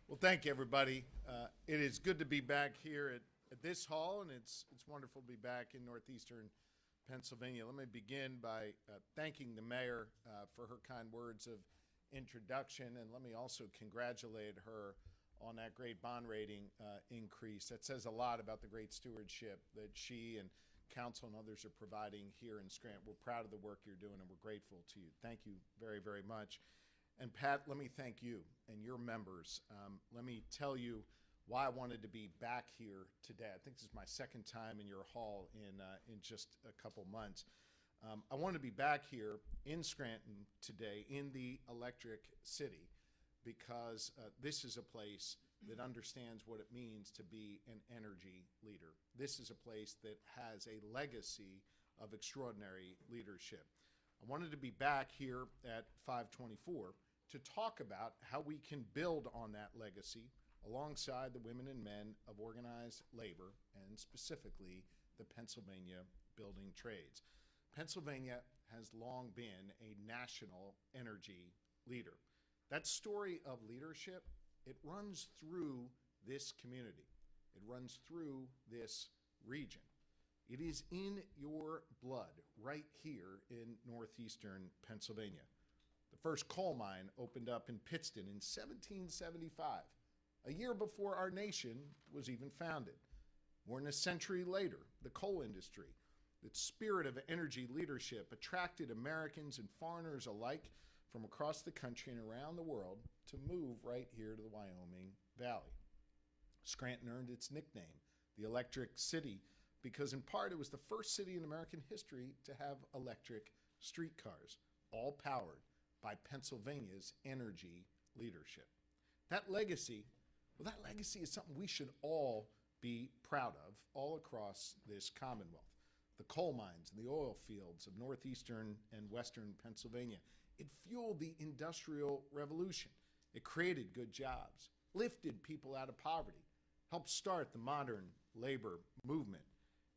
Well, thank you, everybody. It is good to be back here at this hall, and it's wonderful to be back in northeastern Pennsylvania. Let me begin by thanking the mayor for her kind words of introduction, and let me also congratulate her on that great bond rating increase. That says a lot about the great stewardship that she and council and others are providing here in Scranton. We're proud of the work you're doing, and we're grateful to you. Thank you very, very much. And Pat, let me thank you and your members. Let me tell you why I wanted to be back here today. I think this is my second time in your hall in just a couple months. I wanted to be back here in Scranton today in the electric city because this is a place that understands what it means to be an energy leader. This is a place that has a legacy of extraordinary leadership. I wanted to be back here at 524 to talk about how we can build on that legacy alongside the women and men of organized labor and specifically the Pennsylvania building trades. Pennsylvania has long been a national energy leader. That story of leadership, it runs through this community. It runs through this region. It is in your blood right here in northeastern Pennsylvania. The first coal mine opened up in Pittston in 1775, a year before our nation was even founded. More than a century later, the coal industry, its spirit of energy leadership, attracted Americans and foreigners alike from across the country and around the world to move right here to the Wyoming Valley. Scranton earned its nickname, the Electric City, because in part it was the first city in American history to have electric streetcars, all powered by Pennsylvania's energy leadership. That legacy is something we should all be proud of all across this Commonwealth. The coal mines and the oil fields of northeastern and western Pennsylvania, it fueled the Industrial Revolution. It created good jobs, lifted people out of poverty, helped start the modern labor movement,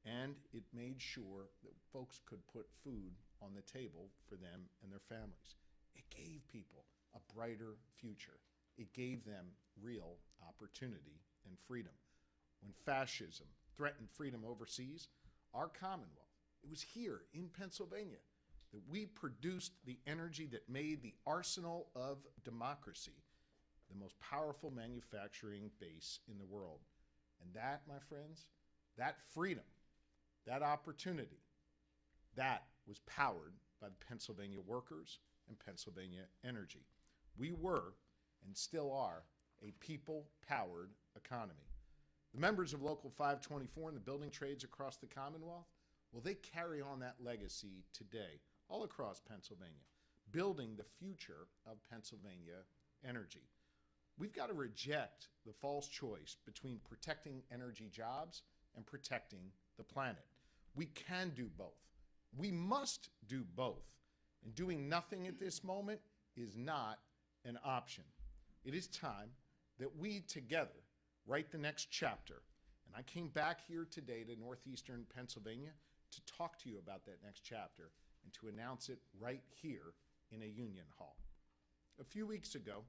and it made sure that folks could put food on the table for them and their families. It gave people a brighter future. It gave them real opportunity and freedom. When fascism threatened freedom overseas, our Commonwealth, it was here in Pennsylvania that we produced the energy that made the arsenal of democracy the most powerful manufacturing base in the world. And that, my friends, that freedom, that opportunity, that was powered by the Pennsylvania workers and Pennsylvania energy. We were, and still are, a people-powered economy. The members of Local 524 and the building trades across the Commonwealth, well, they carry on that legacy today, all across Pennsylvania, building the future of Pennsylvania energy. We've got to reject the false choice between protecting energy jobs and protecting the planet. We can do both. We must do both. And doing nothing at this moment is not an option. It is time that we together write the next chapter. And I came back here today to northeastern Pennsylvania to talk to you about that next chapter and to announce it right here in a union hall. A few weeks ago,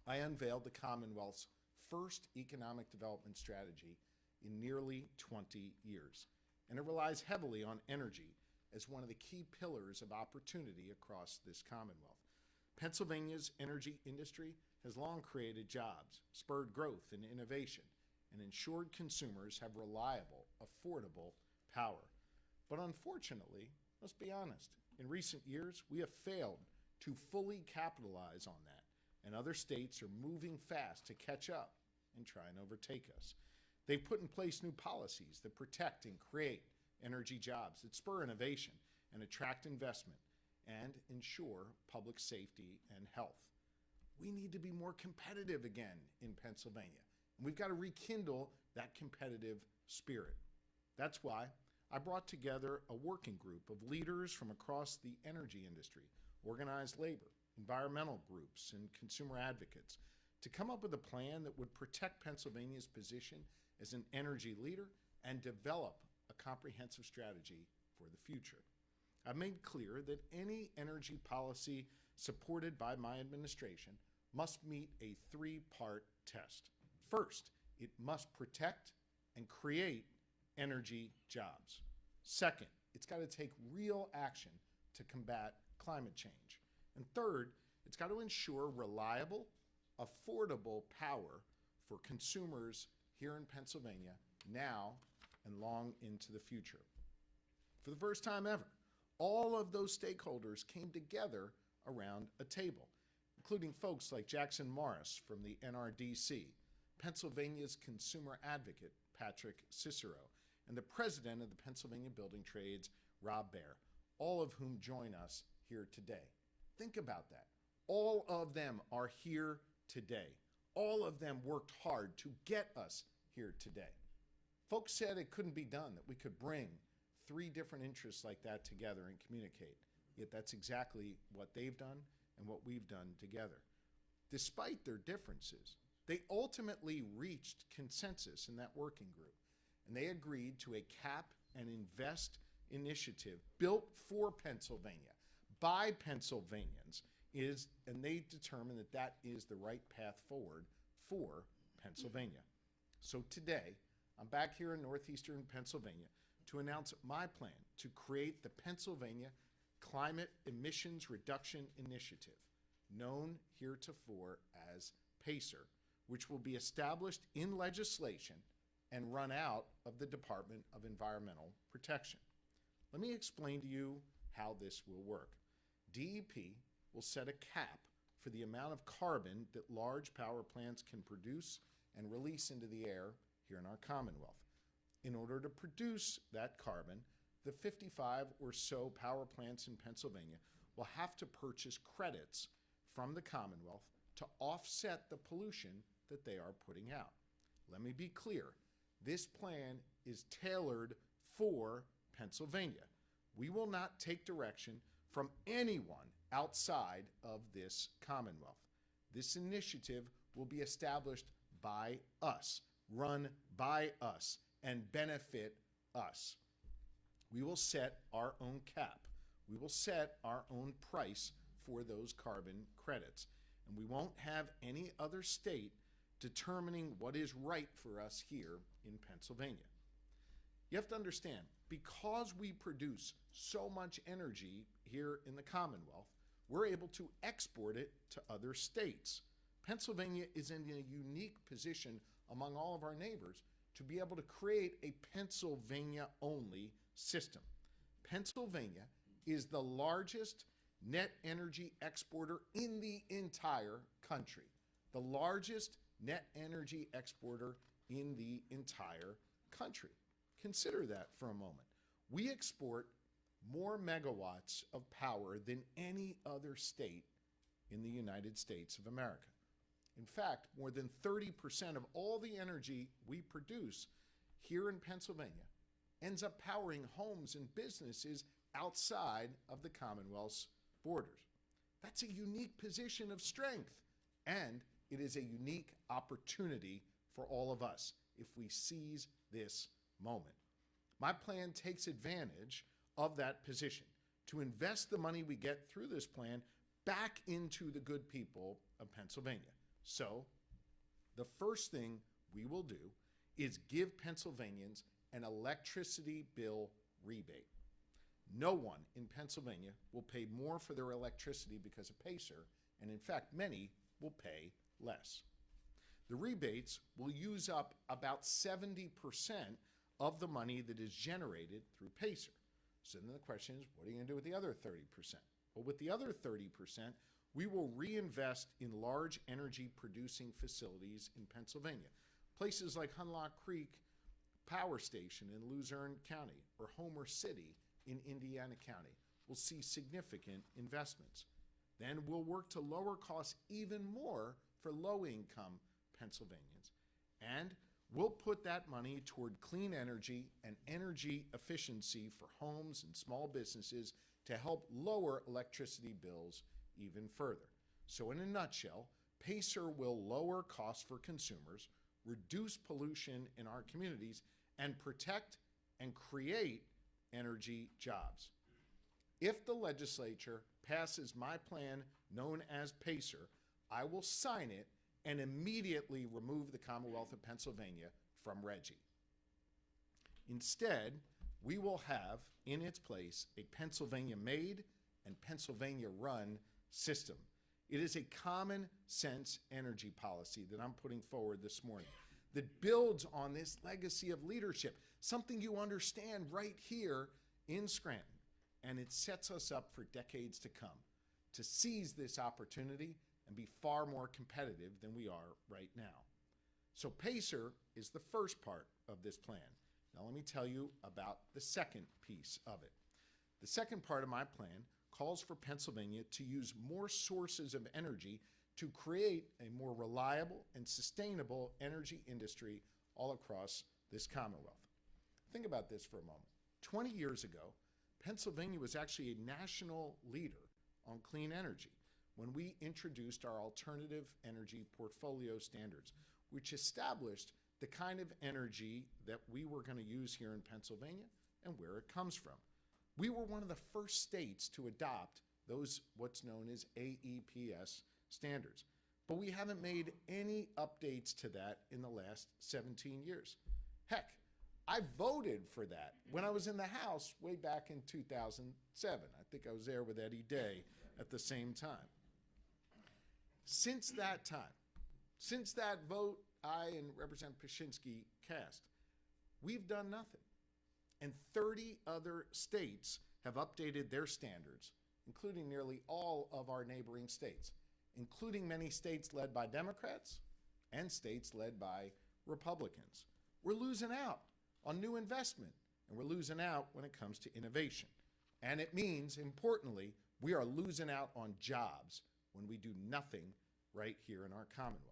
I unveiled the Commonwealth's first economic development strategy in nearly 20 years. And it relies heavily on energy as one of the key pillars of opportunity across this Commonwealth. Pennsylvania's energy industry has long created jobs, spurred growth and innovation, and ensured consumers have reliable, affordable power. But unfortunately, let's be honest, in recent years, we have failed to fully capitalize on that, and other states are moving fast to catch up and try and overtake us. They've put in place new policies that protect and create energy jobs, that spur innovation and attract investment, and ensure public safety and health. We need to be more competitive again in Pennsylvania, and we've got to rekindle that competitive spirit. That's why I brought together a working group of leaders from across the energy industry, organized labor, environmental groups, and consumer advocates to come up with a plan that would protect Pennsylvania's position as an energy leader and develop a comprehensive strategy for the future. I've made clear that any energy policy supported by my administration must meet a three-part test. First, it must protect and create energy jobs. Second, it's got to take real action to combat climate change. And third, it's got to ensure reliable, affordable power for consumers here in Pennsylvania now and long into the future. For the first time ever, all of those stakeholders came together around a table, including folks like Jackson Morris from the NRDC, Pennsylvania's consumer advocate, Patrick Cicero, and the president of the Pennsylvania Building Trades, Rob Baer, all of whom join us here today. Think about that. All of them are here today. All of them worked hard to get us here today. Folks said it couldn't be done, that we could bring three different interests like that together and communicate. Yet that's exactly what they've done and what we've done together. Despite their differences, they ultimately reached consensus in that working group, and they agreed to a cap and invest initiative built for Pennsylvania, by Pennsylvanians, and they determined that that is the right path forward for Pennsylvania. So today, I'm back here in northeastern Pennsylvania to announce my plan to create the Pennsylvania Climate Emissions Reduction Initiative, known heretofore as PACER, which will be established in legislation and run out of the Department of Environmental Protection. Let me explain to you how this will work. DEP will set a cap for the amount of carbon that large power plants can produce and release into the air here in our Commonwealth. In order to produce that carbon, the 55 or so power plants in Pennsylvania will have to purchase credits from the Commonwealth to offset the pollution that they are putting out. Let me be clear, this plan is tailored for Pennsylvania. We will not take direction from anyone outside of this Commonwealth. This initiative will be established by us, run by us, and benefit us. We will set our own cap. We will set our own price for those carbon credits. And we won't have any other state determining what is right for us here in Pennsylvania. You have to understand, because we produce so much energy here in the Commonwealth, we're able to export it to other states. Pennsylvania is in a unique position among all of our neighbors to be able to create a Pennsylvania-only system. Pennsylvania is the largest net energy exporter in the entire country. The largest net energy exporter in the entire country. Consider that for a moment. We export more megawatts of power than any other state in the United States of America. In fact, more than 30% of all the energy we produce here in Pennsylvania ends up powering homes and businesses outside of the Commonwealth's borders. That's a unique position of strength, and it is a unique opportunity for all of us if we seize this moment. My plan takes advantage of that position to invest the money we get through this plan back into the good people of Pennsylvania. So, the first thing we will do is give Pennsylvanians an electricity bill rebate. No one in Pennsylvania will pay more for their electricity because of PACER, and in fact, many will pay less. The rebates will use up about 70% of the money that is generated through PACER. So then the question is, what are you going to do with the other 30%? Well, with the other 30%, we will reinvest in large energy producing facilities in Pennsylvania. Places like Hunlock Creek Power Station in Luzerne County or Homer City in Indiana County will see significant investments. Then we'll work to lower costs even more for low-income Pennsylvanians. And we'll put that money toward clean energy and energy efficiency for homes and small businesses to help lower electricity bills even further. So in a nutshell, PACER will lower costs for consumers, reduce pollution in our communities, and protect and create energy jobs. If the legislature passes my plan known as PACER, I will sign it and immediately remove the Commonwealth of Pennsylvania from RGGI. Instead, we will have in its place a Pennsylvania-made and Pennsylvania-run system. It is a common sense energy policy that I'm putting forward this morning that builds on this legacy of leadership, something you understand right here in Scranton. And it sets us up for decades to come to seize this opportunity and be far more competitive than we are right now. So PACER is the first part of this plan. Now let me tell you about the second piece of it. The second part of my plan calls for Pennsylvania to use more sources of energy to create a more reliable and sustainable energy industry all across this Commonwealth. Think about this for a moment. 20 years ago, Pennsylvania was actually a national leader on clean energy when we introduced our alternative energy portfolio standards, which established the kind of energy that we were going to use here in Pennsylvania and where it comes from. We were one of the first states to adopt those what's known as AEPS standards. But we haven't made any updates to that in the last 17 years. Heck, I voted for that when I was in the House way back in 2007. I think I was there with Eddie Day at the same time. Since that time, since that vote I and Representative Paszynski cast, we've done nothing. And 30 other states have updated their standards, including nearly all of our neighboring states, including many states led by Democrats and states led by Republicans. We're losing out on new investment, and we're losing out when it comes to innovation. And it means, importantly, we are losing out on jobs when we do nothing right here in our Commonwealth.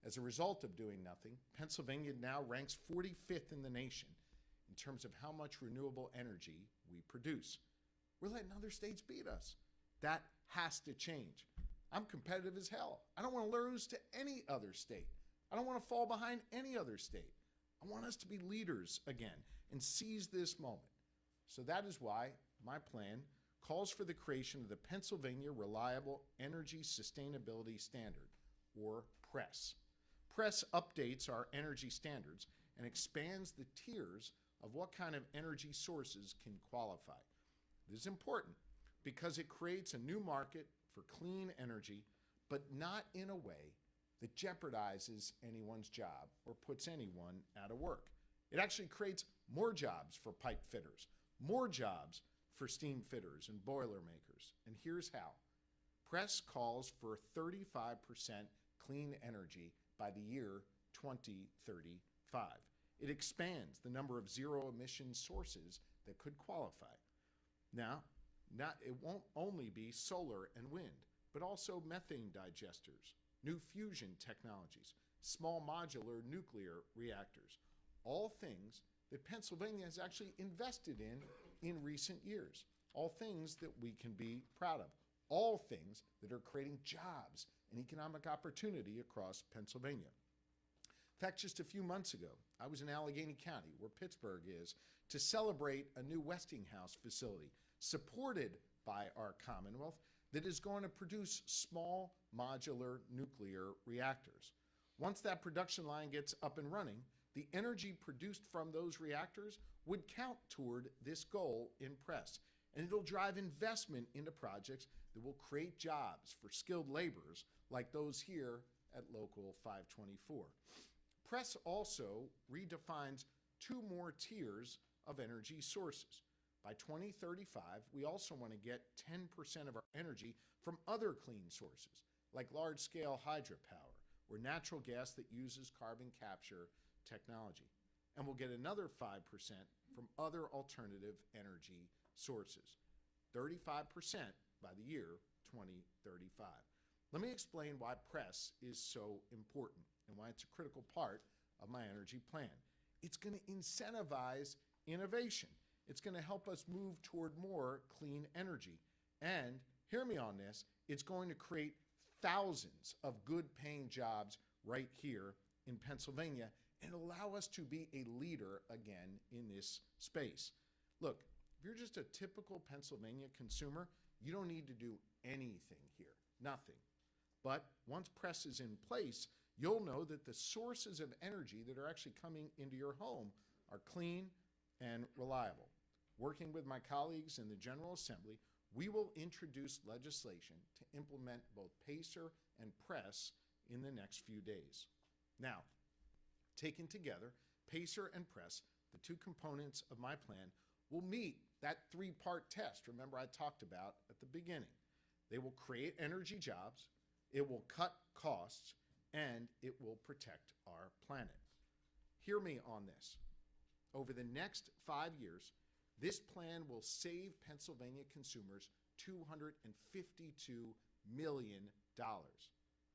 As a result of doing nothing, Pennsylvania now ranks 45th in the nation in terms of how much renewable energy we produce. We're letting other states beat us. That has to change. I'm competitive as hell. I don't want to lose to any other state. I don't want to fall behind any other state. I want us to be leaders again and seize this moment. So that is why my plan calls for the creation of the Pennsylvania Reliable Energy Sustainability Standard, or PRESS. PRESS updates our energy standards and expands the tiers of what kind of energy sources can qualify. This is important because it creates a new market for clean energy, but not in a way that jeopardizes anyone's job or puts anyone out of work. It actually creates more jobs for pipe fitters, more jobs for steam fitters and boilermakers. And here's how. PRESS calls for 35% clean energy by the year 2035. It expands the number of zero-emission sources that could qualify. Now, it won't only be solar and wind, but also methane digesters, new fusion technologies, small modular nuclear reactors, all things that Pennsylvania has actually invested in recent years, all things that we can be proud of, all things that are creating jobs and economic opportunity across Pennsylvania. In fact, just a few months ago, I was in Allegheny County, where Pittsburgh is, to celebrate a new Westinghouse facility supported by our Commonwealth that is going to produce small modular nuclear reactors. Once that production line gets up and running, the energy produced from those reactors would count toward this goal in PRESS, and it'll drive investment into projects that will create jobs for skilled laborers like those here at Local 524. PRESS also redefines two more tiers of energy sources. By 2035, we also want to get 10% of our energy from other clean sources, like large-scale hydropower or natural gas that uses carbon capture technology. And we'll get another 5% from other alternative energy sources, 35% by the year 2035. Let me explain why PRESS is so important and why it's a critical part of my energy plan. It's going to incentivize innovation. It's going to help us move toward more clean energy. And hear me on this, it's going to create thousands of good-paying jobs right here in Pennsylvania and allow us to be a leader again in this space. Look, if you're just a typical Pennsylvania consumer, you don't need to do anything here, nothing. But once PRESS is in place, you'll know that the sources of energy that are actually coming into your home are clean and reliable. Working with my colleagues in the General Assembly, we will introduce legislation to implement both PACER and PRESS in the next few days. Now, taken together, PACER and PRESS, the two components of my plan, will meet that three-part test, remember I talked about at the beginning. They will create energy jobs, it will cut costs, and it will protect our planet. Hear me on this. Over the next 5 years, this plan will save Pennsylvania consumers $252 million.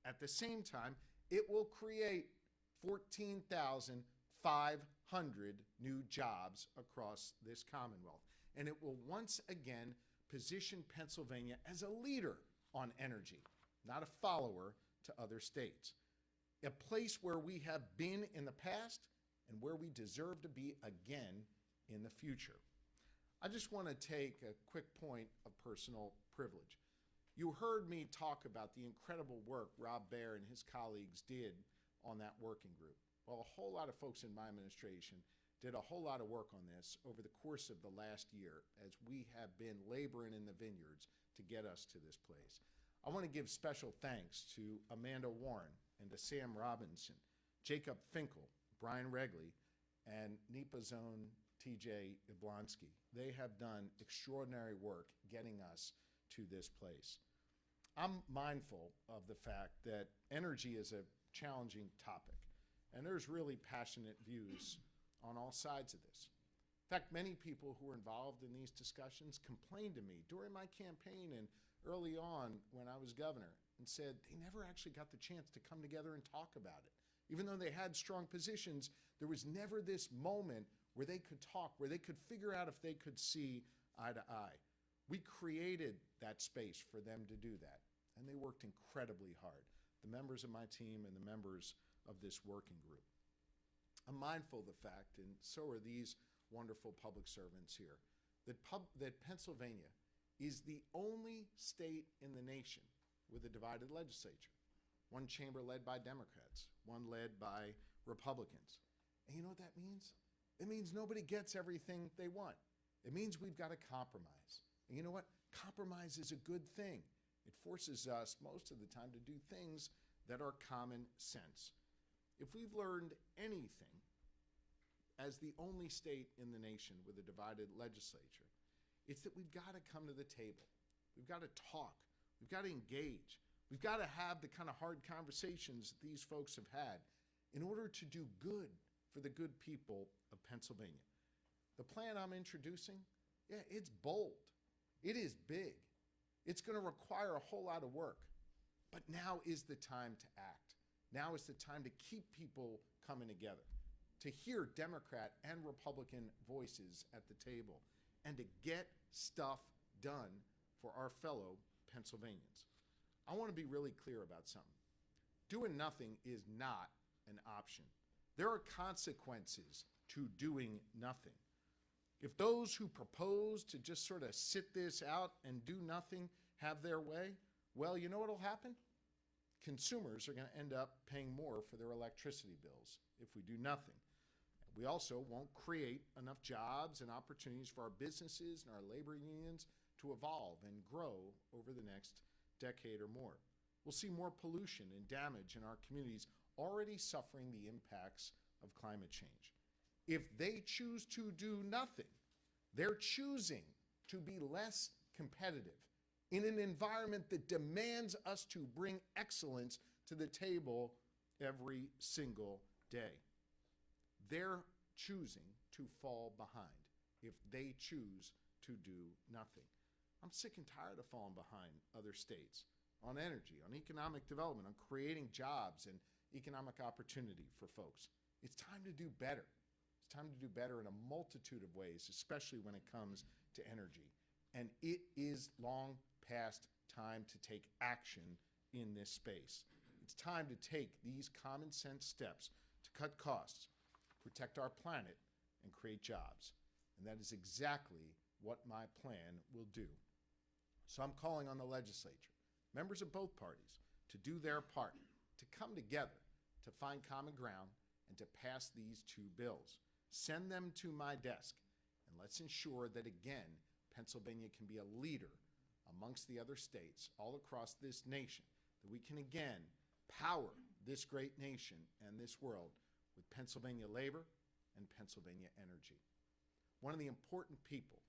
At the same time, it will create 14,500 new jobs across this Commonwealth. And it will once again position Pennsylvania as a leader on energy, not a follower to other states. A place where we have been in the past and where we deserve to be again in the future. I just want to take a quick point of personal privilege. You heard me talk about the incredible work Rob Baer and his colleagues did on that working group. Well, a whole lot of folks in my administration did a whole lot of work on this over the course of the last year as we have been laboring in the vineyards to get us to this place. I want to give special thanks to Amanda Warren and to Sam Robinson, Jacob Finkel, Brian Regley, and NEPA's own TJ Yablonsky. They have done extraordinary work getting us to this place. I'm mindful of the fact that energy is a challenging topic, and there's really passionate views on all sides of this. In fact, many people who were involved in these discussions complained to me during my campaign and early on when I was governor and said they never actually got the chance to come together and talk about it. Even though they had strong positions, there was never this moment where they could talk, where they could figure out if they could see eye to eye. We created that space for them to do that, and they worked incredibly hard, the members of my team and the members of this working group. I'm mindful of the fact, and so are these wonderful public servants here, that Pennsylvania is the only state in the nation with a divided legislature. One chamber led by Democrats, one led by Republicans. And you know what that means? It means nobody gets everything they want. It means we've got to compromise. And you know what? Compromise is a good thing. It forces us most of the time to do things that are common sense. If we've learned anything as the only state in the nation with a divided legislature, it's that we've got to come to the table. We've got to talk. We've got to engage. We've got to have the kind of hard conversations that these folks have had in order to do good for the good people of Pennsylvania. The plan I'm introducing, yeah, it's bold. It is big. It's going to require a whole lot of work. But now is the time to act. Now is the time to keep people coming together, to hear Democrat and Republican voices at the table, and to get stuff done for our fellow Pennsylvanians. I want to be really clear about something. Doing nothing is not an option. There are consequences to doing nothing. If those who propose to just sort of sit this out and do nothing have their way, well, you know what will happen? Consumers are going to end up paying more for their electricity bills if we do nothing. We also won't create enough jobs and opportunities for our businesses and our labor unions to evolve and grow over the next decade or more. We'll see more pollution and damage in our communities already suffering the impacts of climate change. If they choose to do nothing, they're choosing to be less competitive in an environment that demands us to bring excellence to the table every single day. They're choosing to fall behind if they choose to do nothing. I'm sick and tired of falling behind other states on energy, on economic development, on creating jobs and economic opportunity for folks. It's time to do better. It's time to do better in a multitude of ways, especially when it comes to energy. And it is long past time to take action in this space. It's time to take these common sense steps to cut costs, protect our planet, and create jobs. And that is exactly what my plan will do. So I'm calling on the legislature, members of both parties, to do their part, to come together, to find common ground, and to pass these two bills. Send them to my desk, and let's ensure that, again, Pennsylvania can be a leader amongst the other states all across this nation, that we can, again, power this great nation and this world with Pennsylvania labor and Pennsylvania energy. One of the important people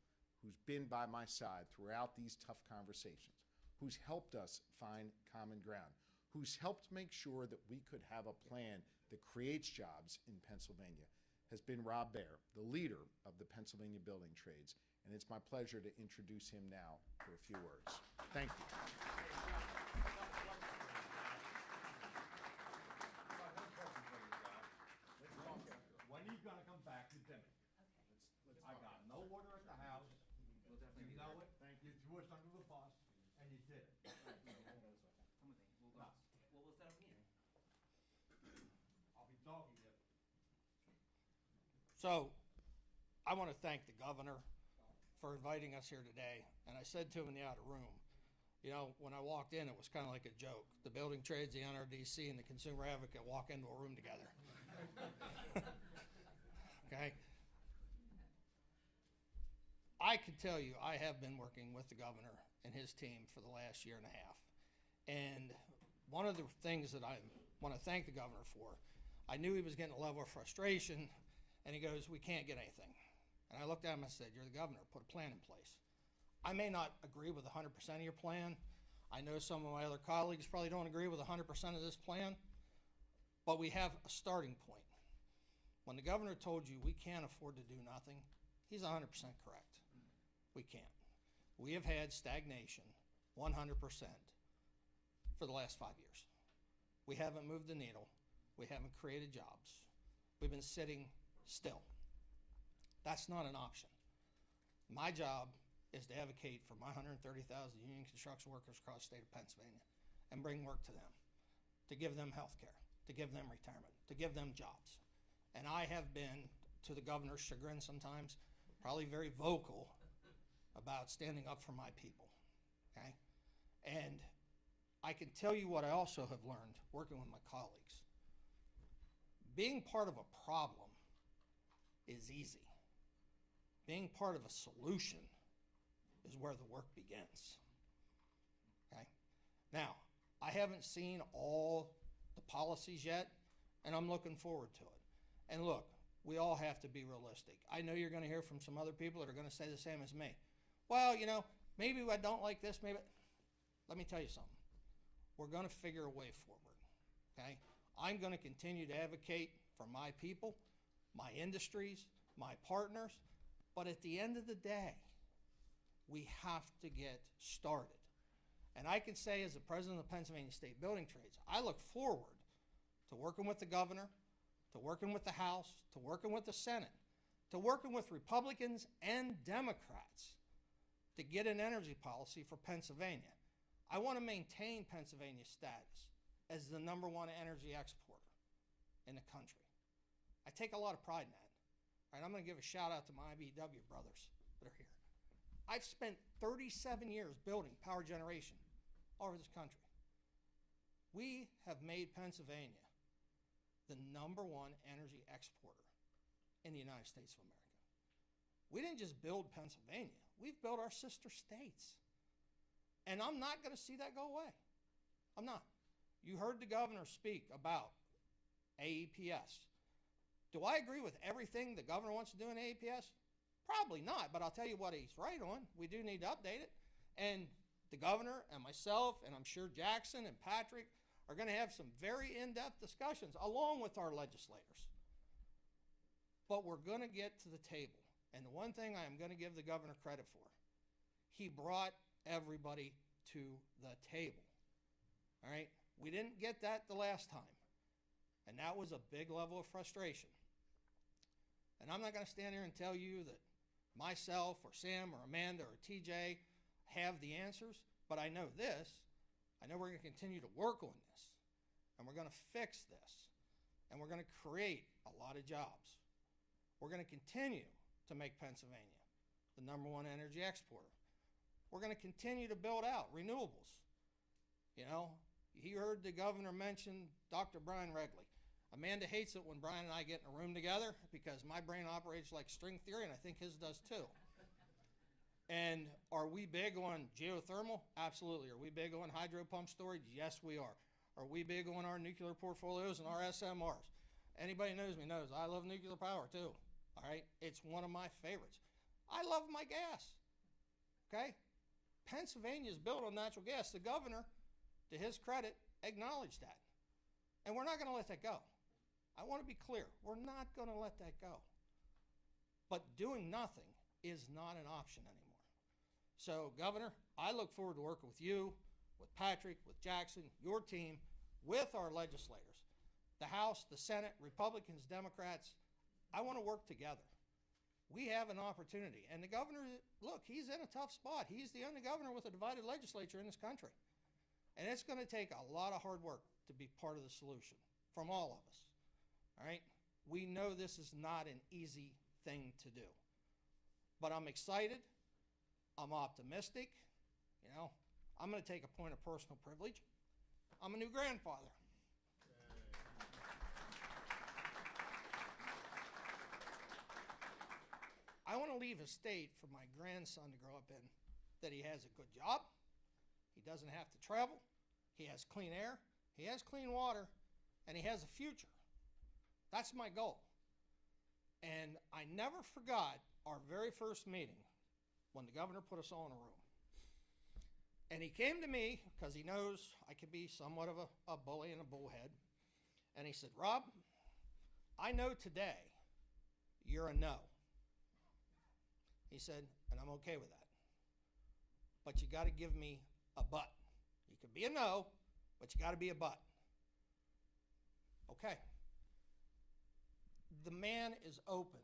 who's been by my side throughout these tough conversations, who's helped us find common ground, who's helped make sure that we could have a plan that creates jobs in Pennsylvania, has been Rob Baer, the leader of the Pennsylvania Building Trades. And it's my pleasure to introduce him now for a few words. Thank you. When are you going to come back to Dimmick? I got no order at the house. You know it. Thank you. Threw us under the bus, and you did it. Come with me. We'll go. We'll set up a meeting. I'll be talking to you. So, I want to thank the governor for inviting us here today. And I said to him in the outer room, you know, when I walked in, it was kind of like a joke. The building trades, the NRDC, and the consumer advocate walk into a room together. Okay? I can tell you, I have been working with the governor and his team for the last year and a half. And one of the things that I want to thank the governor for, I knew he was getting a level of frustration, and he goes, we can't get anything. And I looked at him and said, you're the governor, put a plan in place. I may not agree with 100% of your plan. I know some of my other colleagues probably don't agree with 100% of this plan, but we have a starting point. When the governor told you we can't afford to do nothing, he's 100% correct. We can't. We have had stagnation 100% for the last 5 years. We haven't moved the needle. We haven't created jobs. We've been sitting still. That's not an option. My job is to advocate for my 130,000 union construction workers across the state of Pennsylvania and bring work to them, to give them health care, to give them retirement, to give them jobs. And I have been, to the governor's chagrin sometimes, probably very vocal about standing up for my people, okay? And I can tell you what I also have learned working with my colleagues. Being part of a problem is easy. Being part of a solution is where the work begins, okay? Now, I haven't seen all the policies yet, and I'm looking forward to it. And look, we all have to be realistic. I know you're gonna hear from some other people that are gonna say the same as me. Well, you know, maybe I don't like this, maybe. Let me tell you something. We're gonna figure a way forward, okay? I'm gonna continue to advocate for my people, my industries, my partners, but at the end of the day, we have to get started. And I can say, as the president of the Pennsylvania State Building Trades, I look forward to working with the governor, to working with the House, to working with the Senate, to working with Republicans and Democrats to get an energy policy for Pennsylvania. I want to maintain Pennsylvania's status as the #1 energy exporter in the country. I take a lot of pride in that. All right, I'm going to give a shout out to my IBEW brothers that are here. I've spent 37 years building power generation all over this country. We have made Pennsylvania the #1 energy exporter in the United States of America. We didn't just build Pennsylvania, we've built our sister states. And I'm not going to see that go away. I'm not. You heard the governor speak about AEPS. Do I agree with everything the governor wants to do in AEPS? Probably not, but I'll tell you what he's right on. We do need to update it. And the governor and myself, and I'm sure Jackson and Patrick, are going to have some very in-depth discussions along with our legislators. But we're going to get to the table. And the one thing I am going to give the governor credit for, he brought everybody to the table. All right? We didn't get that the last time. And that was a big level of frustration. And I'm not going to stand here and tell you that myself or Sam or Amanda or TJ have the answers, but I know this. I know we're going to continue to work on this, and we're going to fix this, and we're going to create a lot of jobs. We're going to continue to make Pennsylvania the #1 energy exporter. We're going to continue to build out renewables. You know, You heard the governor mention Dr. Brian Regley. Amanda hates it when Brian and I get in a room together because my brain operates like string theory, and I think his does too. And are we big on geothermal? Absolutely. Are we big on hydro pump storage? Yes, we are. Are we big on our nuclear portfolios and our SMRs? Anybody knows me knows I love nuclear power too. All right? It's one of my favorites. I love my gas. Okay? Pennsylvania is built on natural gas. The governor, to his credit, acknowledged that. And we're not going to let that go. I want to be clear. We're not going to let that go. But doing nothing is not an option anymore. So, Governor, I look forward to working with you, with Patrick, with Jackson, your team, with our legislators, the House, the Senate, Republicans, Democrats. I want to work together. We have an opportunity. And the governor, look, he's in a tough spot. He's the only governor with a divided legislature in this country. And it's going to take a lot of hard work to be part of the solution from all of us. All right? We know this is not an easy thing to do. But I'm excited. I'm optimistic. You know, I'm going to take a point of personal privilege. I'm a new grandfather. I want to leave a state for my grandson to grow up in that he has a good job, he doesn't have to travel, he has clean air, he has clean water, and he has a future. That's my goal. And I never forgot our very first meeting when the governor put us all in a room. And he came to me because he knows I can be somewhat of a bully and a bullhead. And he said, Rob, I know today you're a no. He said, and I'm okay with that. But you got to give me a but. You can be a no, but you got to be a but. Okay. The man is open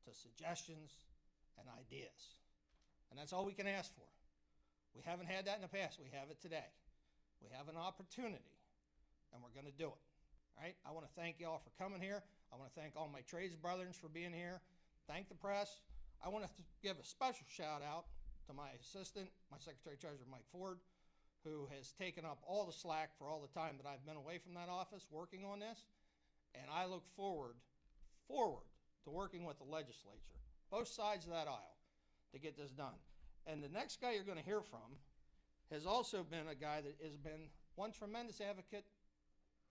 to suggestions and ideas. And that's all we can ask for. We haven't had that in the past. We have it today. We have an opportunity, and we're going to do it. All right? I want to thank y'all for coming here. I want to thank all my trades brothers for being here. Thank the press. I want to give a special shout out to my assistant, my Secretary-Treasurer, Mike Ford, who has taken up all the slack for all the time that I've been away from that office working on this. And I look forward to working with the legislature, both sides of that aisle, to get this done. And the next guy you're going to hear from has also been a guy that has been one tremendous advocate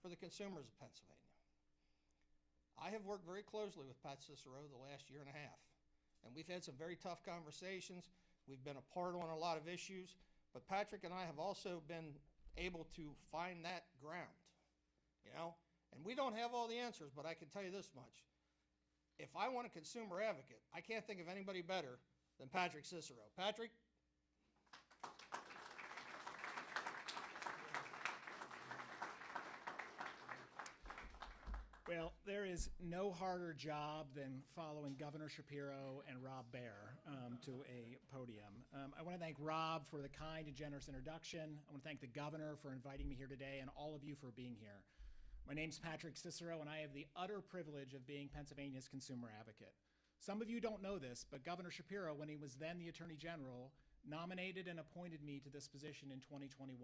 for the consumers of Pennsylvania. I have worked very closely with Pat Cicero the last year and a half, and we've had some very tough conversations. We've been apart on a lot of issues, but Patrick and I have also been able to find that ground, you know? And we don't have all the answers, but I can tell you this much. If I want a consumer advocate, I can't think of anybody better than Patrick Cicero. Patrick? Well, there is no harder job than following Governor Shapiro and Rob Baer to a podium. I want to thank Rob for the kind and generous introduction. I want to thank the governor for inviting me here today and all of you for being here. My name's Patrick Cicero, and I have the utter privilege of being Pennsylvania's consumer advocate. Some of you don't know this, but Governor Shapiro, when he was then the Attorney General, nominated and appointed me to this position in 2021.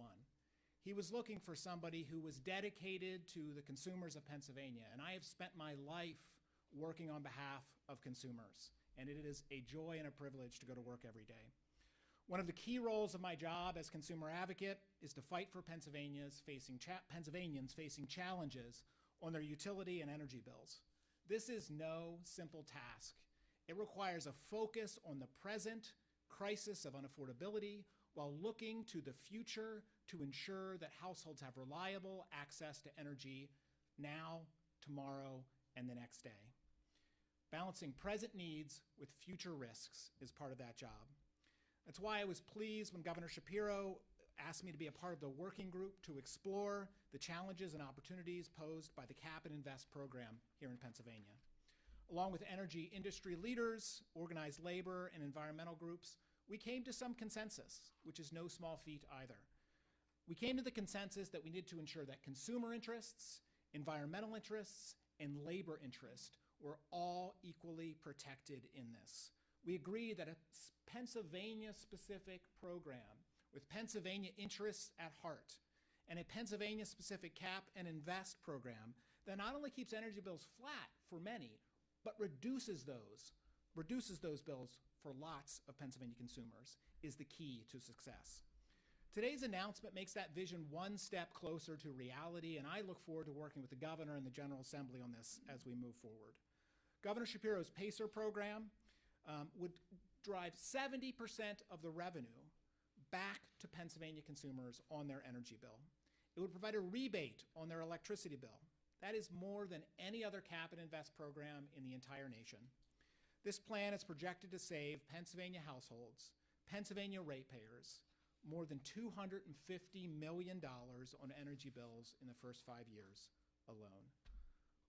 He was looking for somebody who was dedicated to the consumers of Pennsylvania, and I have spent my life working on behalf of consumers, and it is a joy and a privilege to go to work every day. One of the key roles of my job as consumer advocate is to fight for Pennsylvanians facing challenges on their utility and energy bills. This is no simple task. It requires a focus on the present crisis of unaffordability while looking to the future to ensure that households have reliable access to energy now, tomorrow, and the next day. Balancing present needs with future risks is part of that job. That's why I was pleased when Governor Shapiro asked me to be a part of the working group to explore the challenges and opportunities posed by the Cap and Invest program here in Pennsylvania. Along with energy industry leaders, organized labor, and environmental groups, we came to some consensus, which is no small feat either. We came to the consensus that we need to ensure that consumer interests, environmental interests, and labor interest were all equally protected in this. We agreed that a Pennsylvania-specific program with Pennsylvania interests at heart and a Pennsylvania-specific cap and invest program that not only keeps energy bills flat for many, but reduces those bills for lots of Pennsylvania consumers is the key to success. Today's announcement makes that vision one step closer to reality, and I look forward to working with the governor and the General Assembly on this as we move forward. Governor Shapiro's PACER program would drive 70% of the revenue back to Pennsylvania consumers on their energy bill. It would provide a rebate on their electricity bill. That is more than any other cap and invest program in the entire nation. This plan is projected to save Pennsylvania households, Pennsylvania ratepayers, more than $250 million on energy bills in the first 5 years alone.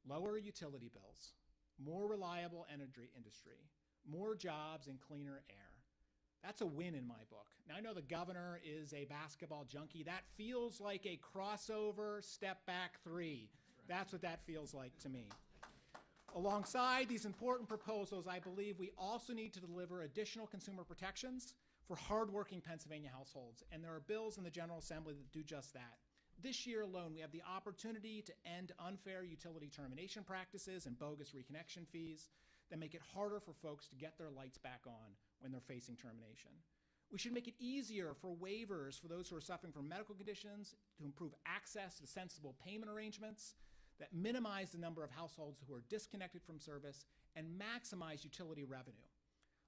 Lower utility bills, more reliable energy industry, more jobs and cleaner air. That's a win in my book. Now, I know the governor is a basketball junkie. That feels like a crossover step back three. That's what that feels like to me. Alongside these important proposals, I believe we also need to deliver additional consumer protections for hardworking Pennsylvania households, and there are bills in the General Assembly that do just that. This year alone, we have the opportunity to end unfair utility termination practices and bogus reconnection fees that make it harder for folks to get their lights back on when they're facing termination. We should make it easier for waivers for those who are suffering from medical conditions, to improve access to sensible payment arrangements that minimize the number of households who are disconnected from service and maximize utility revenue.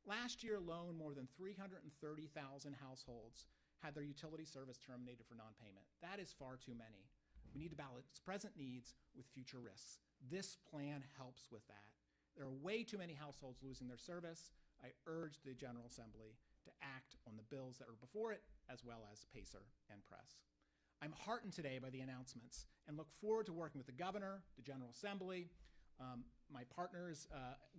Last year alone, more than 330,000 households had their utility service terminated for non-payment. That is far too many. We need to balance present needs with future risks. This plan helps with that. There are way too many households losing their service. I urge the General Assembly to act on the bills that are before it, as well as PACER and PRESS. I'm heartened today by the announcements and look forward to working with the governor, the General Assembly, my partners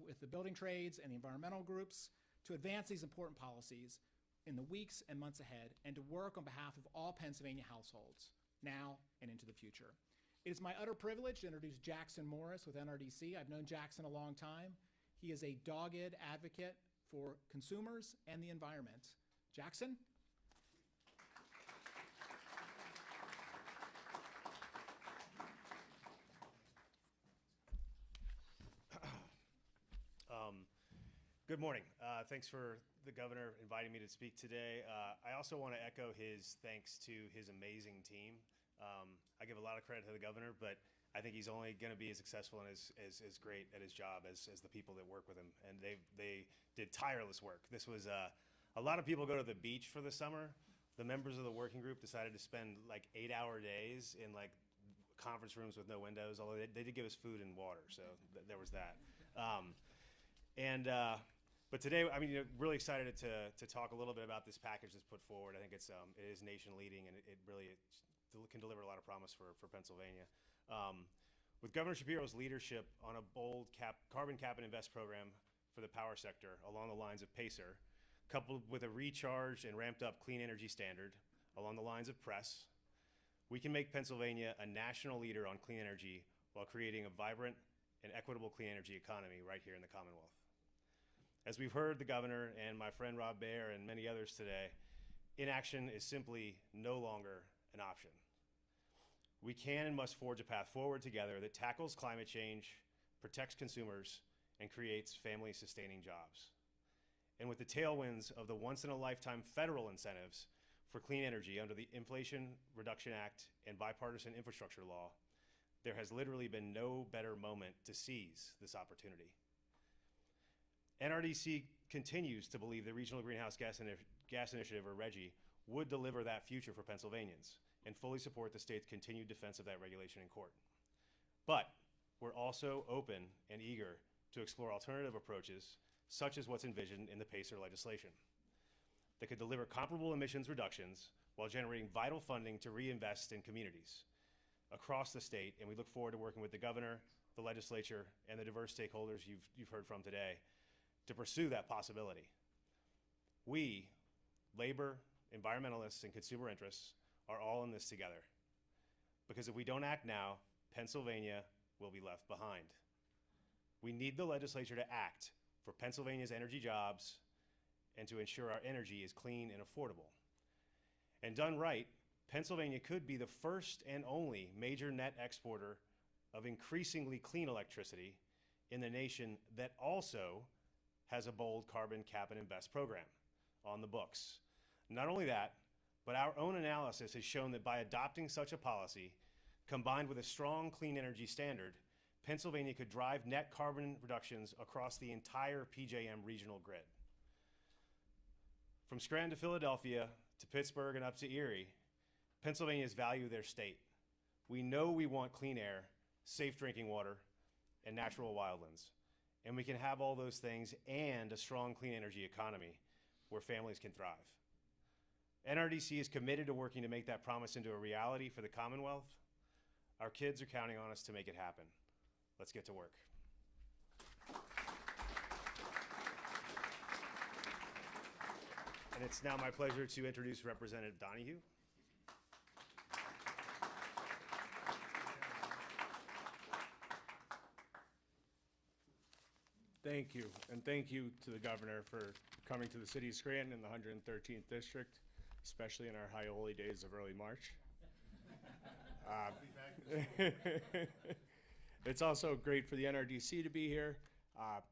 with the building trades and the environmental groups to advance these important policies in the weeks and months ahead, and to work on behalf of all Pennsylvania households now and into the future. It is my utter privilege to introduce Jackson Morris with NRDC. I've known Jackson a long time. He is a dogged advocate for consumers and the environment. Jackson? Good morning. Thanks for the governor inviting me to speak today. I also want to echo his thanks to his amazing team. I give a lot of credit to the governor, but I think he's only going to be as successful and as great at his job as the people that work with him. And they did tireless work. This was a lot of people go to the beach for the summer. The members of the working group decided to spend like 8-hour days in like conference rooms with no windows, although they did give us food and water, so there was that. But today, I mean, really excited to talk a little bit about this package that's put forward. I think it is nation leading, and it really can deliver a lot of promise for Pennsylvania. With Governor Shapiro's leadership on a bold carbon cap and invest program for the power sector along the lines of PACER, coupled with a recharged and ramped up clean energy standard along the lines of PRESS, we can make Pennsylvania a national leader on clean energy while creating a vibrant and equitable clean energy economy right here in the Commonwealth. As we've heard the governor and my friend Rob Baer and many others today, inaction is simply no longer an option. We can and must forge a path forward together that tackles climate change, protects consumers, and creates family-sustaining jobs. And with the tailwinds of the once-in-a-lifetime federal incentives for clean energy under the Inflation Reduction Act and bipartisan infrastructure law, there has literally been no better moment to seize this opportunity. NRDC continues to believe the Regional Greenhouse Gas Initiative, or RGGI, would deliver that future for Pennsylvanians and fully support the state's continued defense of that regulation in court. But we're also open and eager to explore alternative approaches, such as what's envisioned in the PACER legislation, that could deliver comparable emissions reductions while generating vital funding to reinvest in communities across the state. And we look forward to working with the governor, the legislature, and the diverse stakeholders you've heard from today to pursue that possibility. We, labor, environmentalists, and consumer interests, are all in this together. Because if we don't act now, Pennsylvania will be left behind. We need the legislature to act for Pennsylvania's energy jobs and to ensure our energy is clean and affordable. And done right, Pennsylvania could be the first and only major net exporter of increasingly clean electricity in the nation that also has a bold carbon cap and invest program on the books. Not only that, but our own analysis has shown that by adopting such a policy, combined with a strong clean energy standard, Pennsylvania could drive net carbon reductions across the entire PJM regional grid. From Scranton to Philadelphia to Pittsburgh and up to Erie, Pennsylvanians value their state. We know we want clean air, safe drinking water, and natural wildlands. And we can have all those things and a strong clean energy economy where families can thrive. NRDC is committed to working to make that promise into a reality for the Commonwealth. Our kids are counting on us to make it happen. Let's get to work. And it's now my pleasure to introduce Representative Donahue. Thank you, and thank you to the governor for coming to the city of Scranton in the 113th district, especially in our high holy days of early March. It's also great for the NRDC to be here.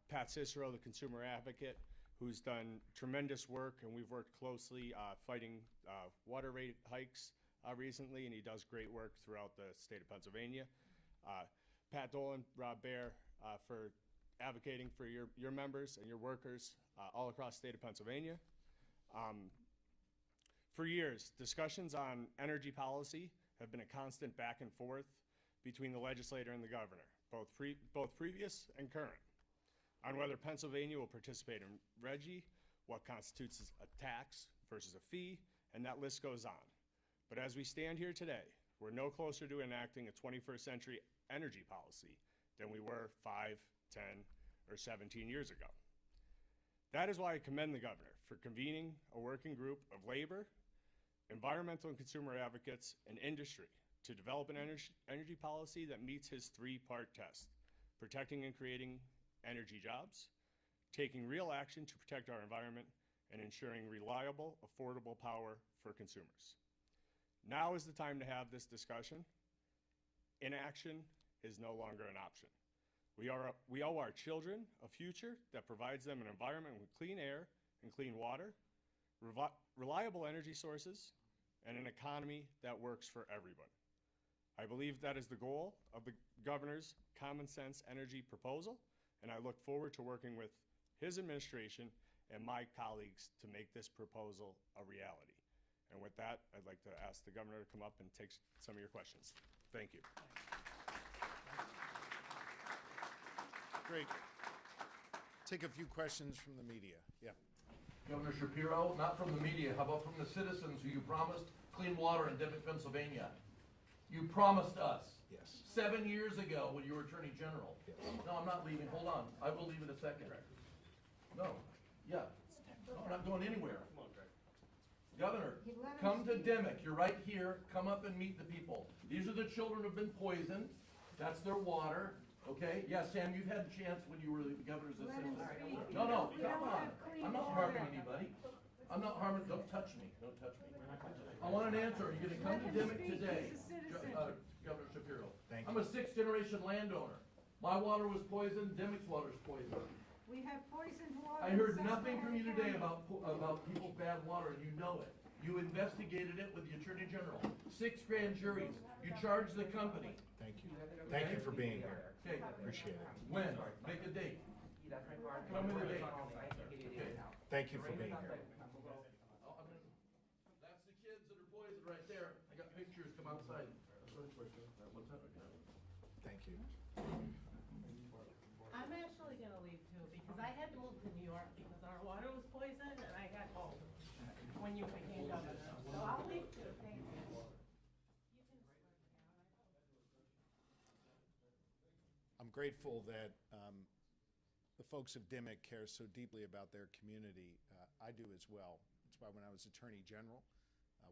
Pat Cicero, the consumer advocate, who's done tremendous work, and we've worked closely fighting water rate hikes recently, and he does great work throughout the state of Pennsylvania. Pat Dolan, Rob Baer, for advocating for your members and your workers all across the state of Pennsylvania. For years, discussions on energy policy have been a constant back and forth between the legislator and the governor, both previous and current, on whether Pennsylvania will participate in RGGI, what constitutes a tax versus a fee, and that list goes on. But as we stand here today, we're no closer to enacting a 21st century energy policy than we were 5, 10, or 17 years ago. That is why I commend the governor for convening a working group of labor, environmental and consumer advocates, and industry to develop an energy policy that meets his 3-part test: protecting and creating energy jobs, taking real action to protect our environment, and ensuring reliable, affordable power for consumers. Now is the time to have this discussion. Inaction is no longer an option. We owe our children a future that provides them an environment with clean air and clean water, reliable energy sources, and an economy that works for everyone. I believe that is the goal of the governor's common sense energy proposal, and I look forward to working with his administration and my colleagues to make this proposal a reality. And with that, I'd like to ask the governor to come up and take some of your questions. Thank you. Great. Take a few questions from the media. Yeah. Governor Shapiro, not from the media, how about from the citizens who you promised clean water in Dimock, Pennsylvania? You promised us. Yes. 7 years ago when you were Attorney General. Yes. No, I'm not leaving. Hold on. I will leave in a second. No. Yeah. No, I'm not going anywhere. Governor, come to Dimock. You're right here. Come up and meet the people. These are the children who've been poisoned. That's their water. Okay? Yeah, Sam, you've had a chance when you were the governor's assistant. No, come on. I'm not harming anybody. I'm not harming. Don't touch me. Don't touch me. I want an answer. Are you going to come to Dimock today, Governor Shapiro? Thank you. I'm a 6th-generation landowner. My water was poisoned. Dimock's water's poisoned. We have poisoned water. I heard nothing from you today about people's bad water, and you know it. You investigated it with the Attorney General. 6 grand juries. You charged the company. Thank you. Thank you for being here. Okay. Appreciate it. When? Make a date. Tell me the date. Okay. Thank you for being here. That's the kids that are poisoned right there. I got pictures. Come outside. What's up? Thank you. I'm actually gonna leave too, because I had to move to New York because our water was poisoned and I got home when you became governor. So I'll leave too, thank you. I'm grateful that the folks of Dimock care so deeply about their community. I do as well. That's why when I was Attorney General,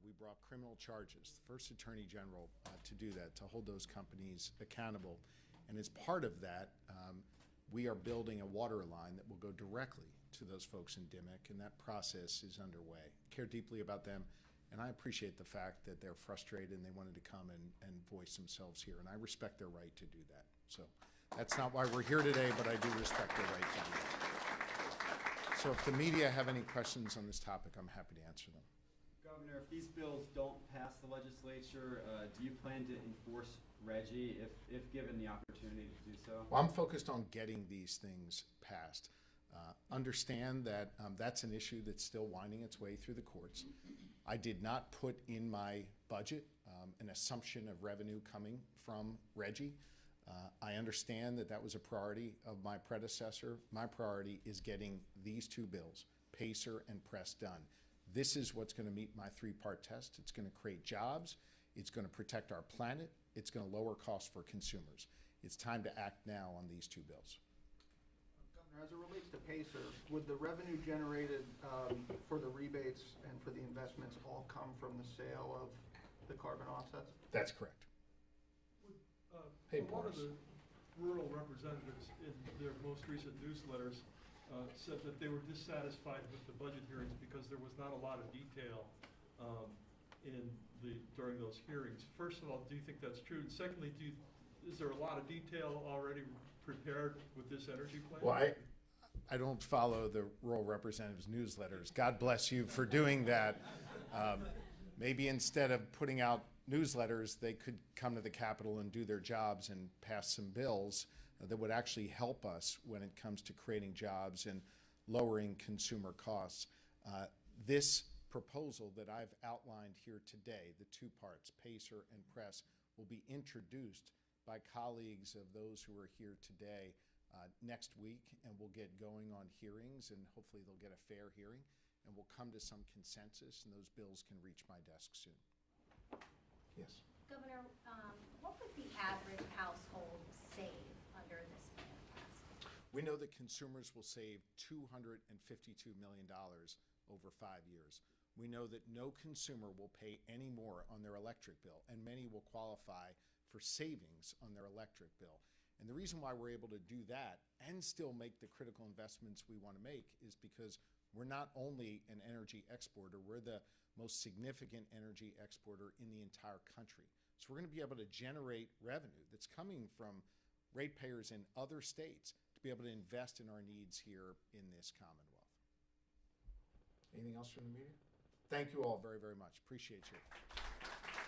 we brought criminal charges, the first Attorney General to do that, to hold those companies accountable. And as part of that, we are building a water line that will go directly to those folks in Dimock, and that process is underway. Care deeply about them, And I appreciate the fact that they're frustrated and they wanted to come and voice themselves here. And I respect their right to do that. So that's not why we're here today, but I do respect their right to do that. So if the media have any questions on this topic, I'm happy to answer them. Governor, if these bills don't pass the legislature, do you plan to enforce Reggie if given the opportunity to do so? Well, I'm focused on getting these things passed. Understand that that's an issue that's still winding its way through the courts. I did not put in my budget an assumption of revenue coming from Reggie. I understand that that was a priority of my predecessor. My priority is getting these two bills, PACER and PRESS, done. This is what's going to meet my three-part test. It's going to create jobs. It's going to protect our planet. It's going to lower costs for consumers. It's time to act now on these two bills. Governor, as it relates to PACER, would the revenue generated for the rebates and for the investments all come from the sale of the carbon offsets? That's correct. Hey, one of Boris. the rural representatives in their most recent newsletters said that they were dissatisfied with the budget hearings because there was not a lot of detail during those hearings. First of all, do you think that's true? And secondly, is there a lot of detail already prepared with this energy plan? Well, I don't follow the rural representatives' newsletters. God bless you for doing that. Maybe instead of putting out newsletters, they could come to the Capitol and do their jobs and pass some bills that would actually help us when it comes to creating jobs and lowering consumer costs. This proposal that I've outlined here today, the two parts, PACER and PRESS, will be introduced by colleagues of those who are here today next week, and we'll get going on hearings, and hopefully they'll get a fair hearing, and we'll come to some consensus, and those bills can reach my desk soon. Yes. Governor, what would the average household save under this plan passed? We know that consumers will save $252 million over 5 years. We know that no consumer will pay any more on their electric bill, and many will qualify for savings on their electric bill. And the reason why we're able to do that and still make the critical investments we want to make is because we're not only an energy exporter, we're the most significant energy exporter in the entire country. So we're going to be able to generate revenue that's coming from ratepayers in other states to be able to invest in our needs here in this Commonwealth. Anything else from the media? Thank you all very, very much. Appreciate you.